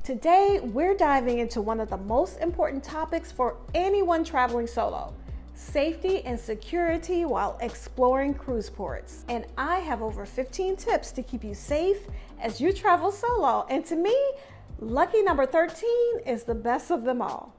Today, we're diving into one of the most important topics for anyone traveling solo: safety and security while exploring cruise ports. And I have over 15 tips to keep you safe as you travel solo. And to me, lucky number 13 is the best of them all.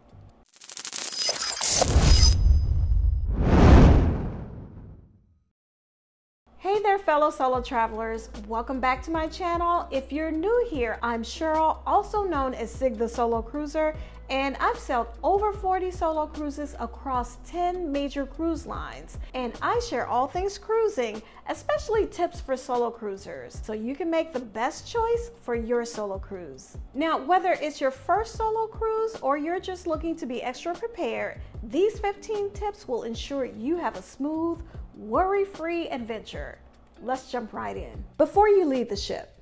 Hey there, fellow solo travelers. Welcome back to my channel. If you're new here, I'm Cheryl, also known as Sig the Solo Cruiser, and I've sailed over 40 solo cruises across 10 major cruise lines. And I share all things cruising, especially tips for solo cruisers, so you can make the best choice for your solo cruise. Now, whether it's your first solo cruise or you're just looking to be extra prepared, these 15 tips will ensure you have a smooth, worry-free adventure. Let's jump right in. Before you leave the ship,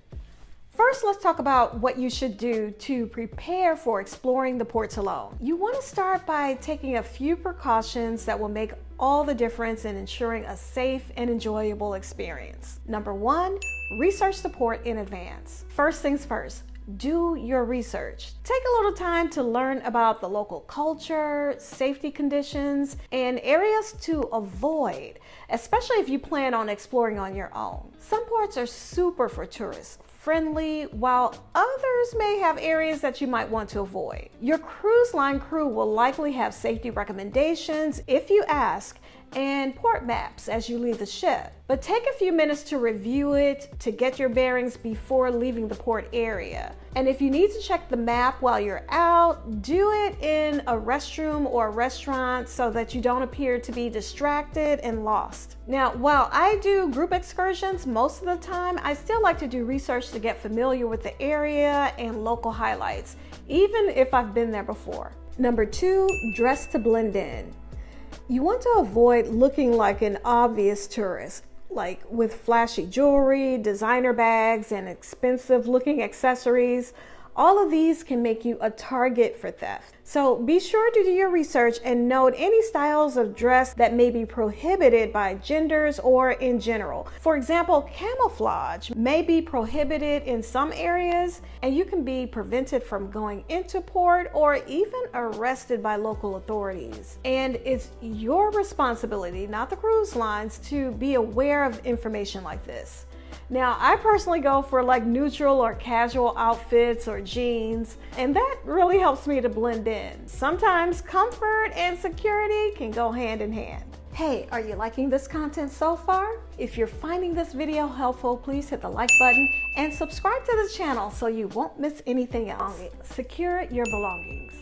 first, let's talk about what you should do to prepare for exploring the ports alone. You want to start by taking a few precautions that will make all the difference in ensuring a safe and enjoyable experience. Number one, research the port in advance. First things first, do your research. Take a little time to learn about the local culture, safety conditions, and areas to avoid, especially if you plan on exploring on your own. Some ports are super for tourists, friendly, while others may have areas that you might want to avoid. Your cruise line crew will likely have safety recommendations if you ask, and port maps as you leave the ship. But take a few minutes to review it to get your bearings before leaving the port area. And if you need to check the map while you're out, do it in a restroom or a restaurant so that you don't appear to be distracted and lost. Now, while I do group excursions most of the time, I still like to do research to get familiar with the area and local highlights, even if I've been there before. Number two, dress to blend in. You want to avoid looking like an obvious tourist, like with flashy jewelry, designer bags, and expensive looking accessories. All of these can make you a target for theft. So be sure to do your research and note any styles of dress that may be prohibited by genders or in general. For example, camouflage may be prohibited in some areas, and you can be prevented from going into port or even arrested by local authorities. And it's your responsibility, not the cruise lines, to be aware of information like this. Now, I personally go for like neutral or casual outfits or jeans, and that really helps me to blend in. Sometimes comfort and security can go hand in hand. Hey, are you liking this content so far? If you're finding this video helpful, please hit the like button and subscribe to the channel so you won't miss anything else. Secure your belongings.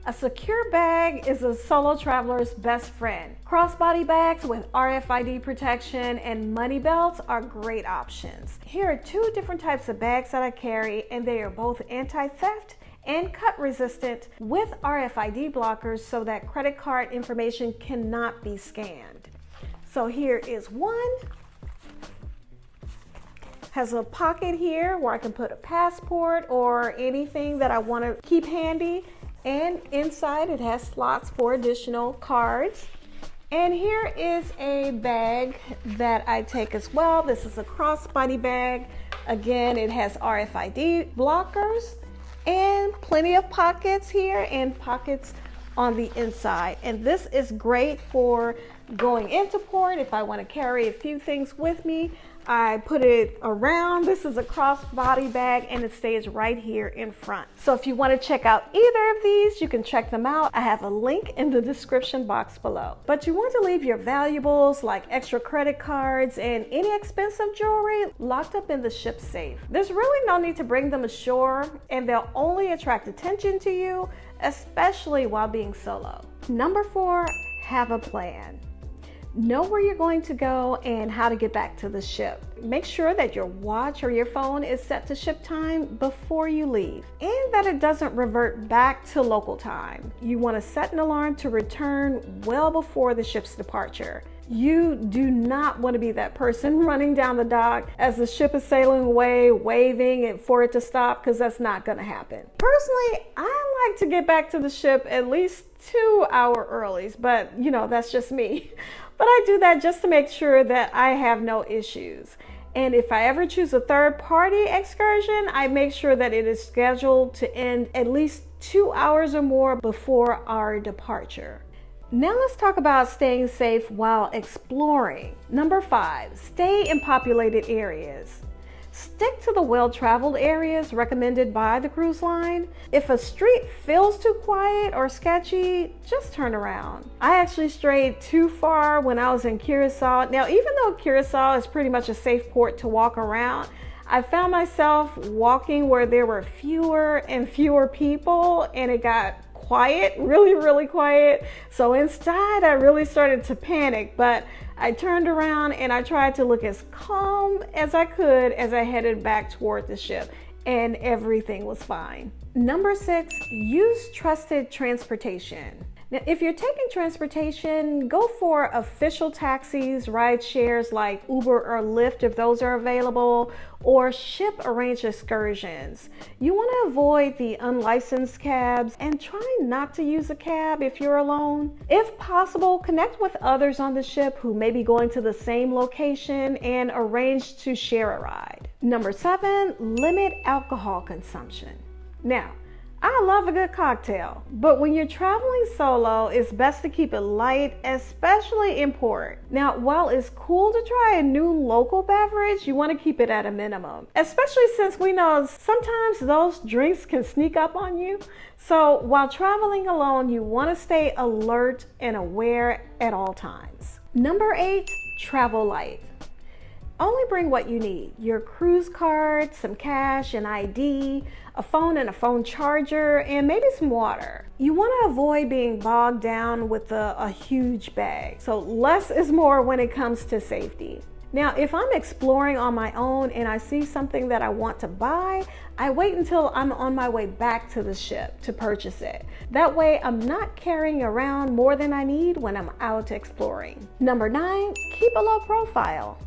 A secure bag is a solo traveler's best friend. Crossbody bags with RFID protection and money belts are great options. Here are two different types of bags that I carry, and they are both anti-theft and cut resistant with RFID blockers so that credit card information cannot be scanned. So here is one. Has a pocket here where I can put a passport or anything that I want to keep handy. And inside it has slots for additional cards. And here is a bag that I take as well. This is a crossbody bag. Again, it has RFID blockers and plenty of pockets here and pockets on the inside. And this is great for going into port. If I want to carry a few things with me, I put it around. This is a crossbody bag and it stays right here in front. So if you want to check out either of these, you can check them out. I have a link in the description box below. But you want to leave your valuables like extra credit cards and any expensive jewelry locked up in the ship's safe. There's really no need to bring them ashore, and they'll only attract attention to you, especially while being solo. Number four, have a plan. Know where you're going to go and how to get back to the ship. Make sure that your watch or your phone is set to ship time before you leave, and that it doesn't revert back to local time. You want to set an alarm to return well before the ship's departure. You do not want to be that person running down the dock as the ship is sailing away, waving and for it to stop, because that's not going to happen. Personally, I like to get back to the ship at least 2 hours early, but you know, that's just me. But I do that just to make sure that I have no issues. And if I ever choose a third-party excursion, I make sure that it is scheduled to end at least 2 hours or more before our departure. Now let's talk about staying safe while exploring. Number 5, stay in populated areas. Stick to the well-traveled areas recommended by the cruise line. If a street feels too quiet or sketchy, just turn around. I actually strayed too far when I was in Curacao. Now, even though Curacao is pretty much a safe port to walk around, I found myself walking where there were fewer and fewer people, and it got quiet, really quiet. So inside, I really started to panic, but I turned around and I tried to look as calm as I could as I headed back toward the ship, and everything was fine. Number 6, use trusted transportation. Now, if you're taking transportation, go for official taxis, ride shares like Uber or Lyft if those are available, or ship arranged excursions. You want to avoid the unlicensed cabs and try not to use a cab if you're alone. If possible, connect with others on the ship who may be going to the same location and arrange to share a ride. Number 7, limit alcohol consumption. Now, I love a good cocktail, but when you're traveling solo, it's best to keep it light, especially in port. Now, while it's cool to try a new local beverage, you want to keep it at a minimum, especially since we know sometimes those drinks can sneak up on you. So while traveling alone, you want to stay alert and aware at all times. Number 8, travel light. Only bring what you need: your cruise card, some cash, an ID, a phone and a phone charger, and maybe some water. You want to avoid being bogged down with a huge bag. So less is more when it comes to safety. Now, if I'm exploring on my own and I see something that I want to buy, I wait until I'm on my way back to the ship to purchase it. That way, I'm not carrying around more than I need when I'm out exploring. Number 9, keep a low profile.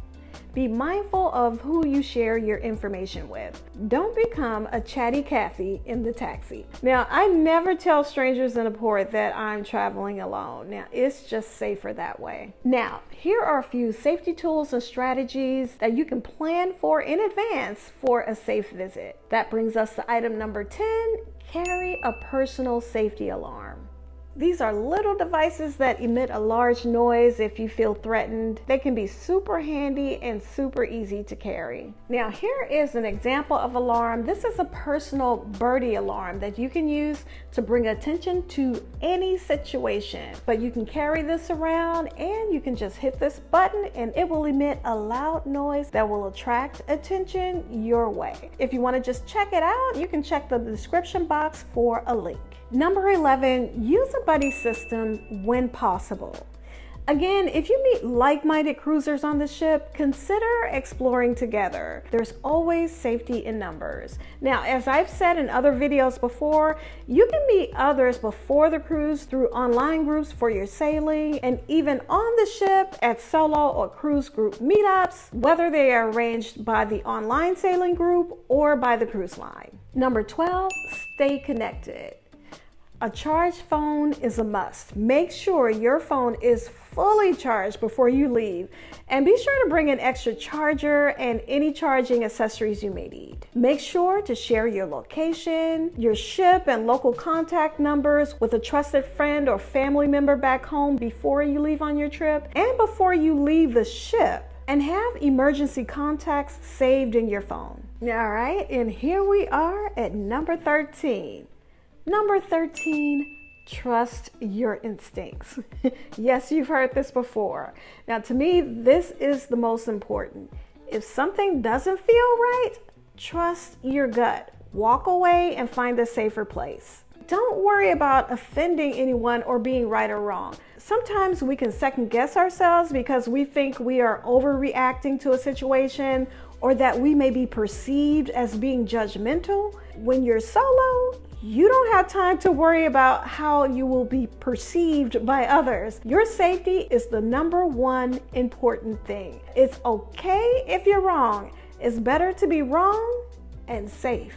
Be mindful of who you share your information with. Don't become a chatty Cathy in the taxi. Now, I never tell strangers in a port that I'm traveling alone. Now, it's just safer that way. Now, here are a few safety tools and strategies that you can plan for in advance for a safe visit. That brings us to item number 10, carry a personal safety alarm. These are little devices that emit a large noise if you feel threatened. They can be super handy and super easy to carry. Now, here is an example of alarm. This is a personal birdie alarm that you can use to bring attention to any situation. But you can carry this around and you can just hit this button and it will emit a loud noise that will attract attention your way. If you want to just check it out, you can check the description box for a link. Number 11, use a buddy system when possible. Again, if you meet like-minded cruisers on the ship, consider exploring together. There's always safety in numbers. Now, as I've said in other videos before, you can meet others before the cruise through online groups for your sailing, and even on the ship at solo or cruise group meetups, whether they are arranged by the online sailing group or by the cruise line. Number 12, stay connected. A charged phone is a must. Make sure your phone is fully charged before you leave, and be sure to bring an extra charger and any charging accessories you may need. Make sure to share your location, your ship, and local contact numbers with a trusted friend or family member back home before you leave on your trip and before you leave the ship. And have emergency contacts saved in your phone. All right, and here we are at number 13. Number 13, trust your instincts. Yes, you've heard this before. Now, to me, this is the most important. If something doesn't feel right, trust your gut. Walk away and find a safer place. Don't worry about offending anyone or being right or wrong. Sometimes we can second guess ourselves because we think we are overreacting to a situation or that we may be perceived as being judgmental. When you're solo, you don't have time to worry about how you will be perceived by others. Your safety is the number one important thing. It's okay if you're wrong. It's better to be wrong and safe.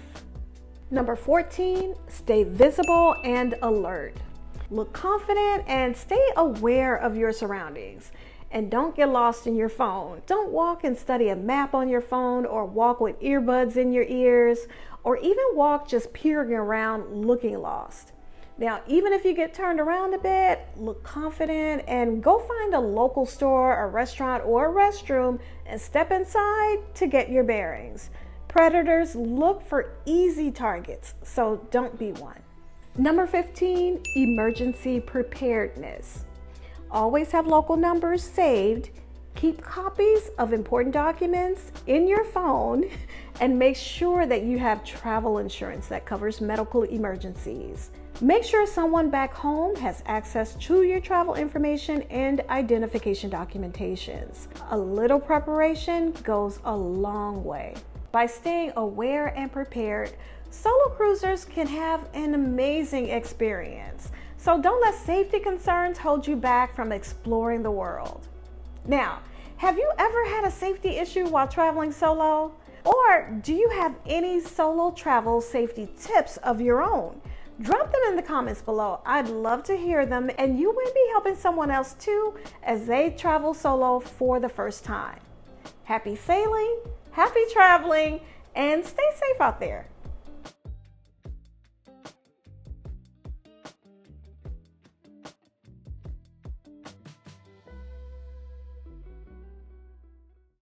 Number 14, stay visible and alert. Look confident and stay aware of your surroundings. And don't get lost in your phone. Don't walk and study a map on your phone, or walk with earbuds in your ears, or even walk just peering around looking lost. Now, even if you get turned around a bit, look confident and go find a local store, a restaurant, or a restroom and step inside to get your bearings. Predators look for easy targets, so don't be one. Number 15, emergency preparedness. Always have local numbers saved. Keep copies of important documents in your phone and make sure that you have travel insurance that covers medical emergencies. Make sure someone back home has access to your travel information and identification documentations. A little preparation goes a long way. By staying aware and prepared, solo cruisers can have an amazing experience. So don't let safety concerns hold you back from exploring the world. Now, have you ever had a safety issue while traveling solo? Or do you have any solo travel safety tips of your own? Drop them in the comments below. I'd love to hear them, and you may be helping someone else too as they travel solo for the first time. Happy sailing, happy traveling, and stay safe out there.